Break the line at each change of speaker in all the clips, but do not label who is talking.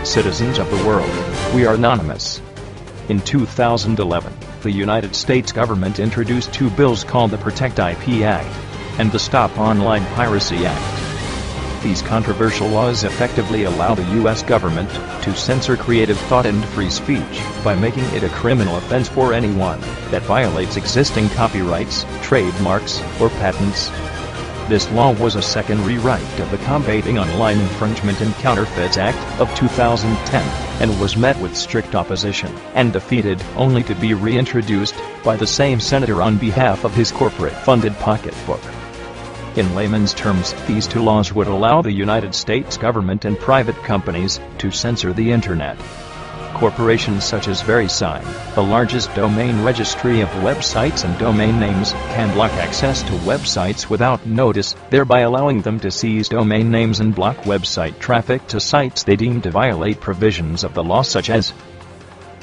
citizens of the world, we are anonymous. In 2011, the United States government introduced two bills called the Protect IP Act and the Stop Online Piracy Act. These controversial laws effectively allow the U.S. government to censor creative thought and free speech by making it a criminal offense for anyone that violates existing copyrights, trademarks, or patents. This law was a second rewrite of the Combating Online Infringement and Counterfeits Act of 2010 and was met with strict opposition and defeated only to be reintroduced by the same senator on behalf of his corporate-funded pocketbook. In layman's terms, these two laws would allow the United States government and private companies to censor the Internet. Corporations such as VeriSign, the largest domain registry of websites and domain names, can block access to websites without notice, thereby allowing them to seize domain names and block website traffic to sites they deem to violate provisions of the law, such as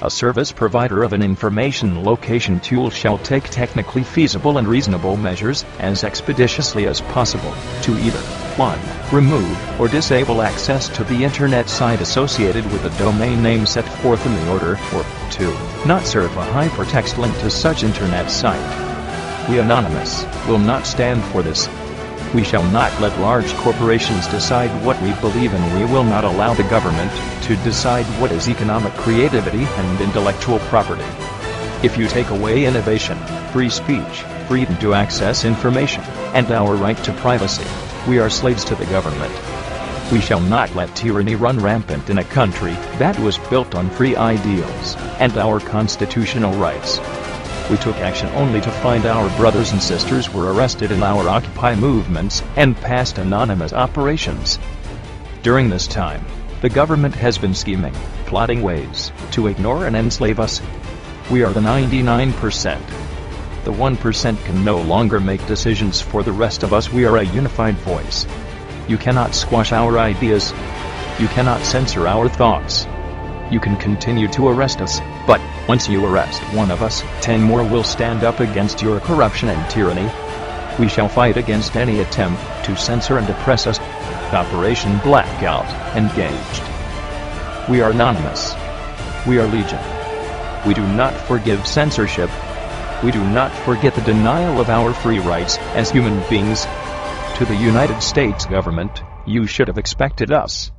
a service provider of an information location tool shall take technically feasible and reasonable measures as expeditiously as possible to either 1. Remove or disable access to the Internet site associated with the domain name set forth in the order, or 2. Not serve a hypertext link to such Internet site. We Anonymous will not stand for this. We shall not let large corporations decide what we believe, and we will not allow the government to decide what is economic creativity and intellectual property. If you take away innovation, free speech, freedom to access information, and our right to privacy, we are slaves to the government. We shall not let tyranny run rampant in a country that was built on free ideals and our constitutional rights. We took action only to find our brothers and sisters were arrested in our Occupy movements and past anonymous operations. During this time, the government has been scheming, plotting ways to ignore and enslave us. We are the 99%. The 1% can no longer make decisions for the rest of us. We are a unified voice. You cannot squash our ideas. You cannot censor our thoughts. You can continue to arrest us, but once you arrest one of us, 10 more will stand up against your corruption and tyranny. We shall fight against any attempt to censor and oppress us. Operation Blackout engaged. We are anonymous. We are legion. We do not forgive censorship. We do not forget the denial of our free rights as human beings. To the United States government, you should have expected us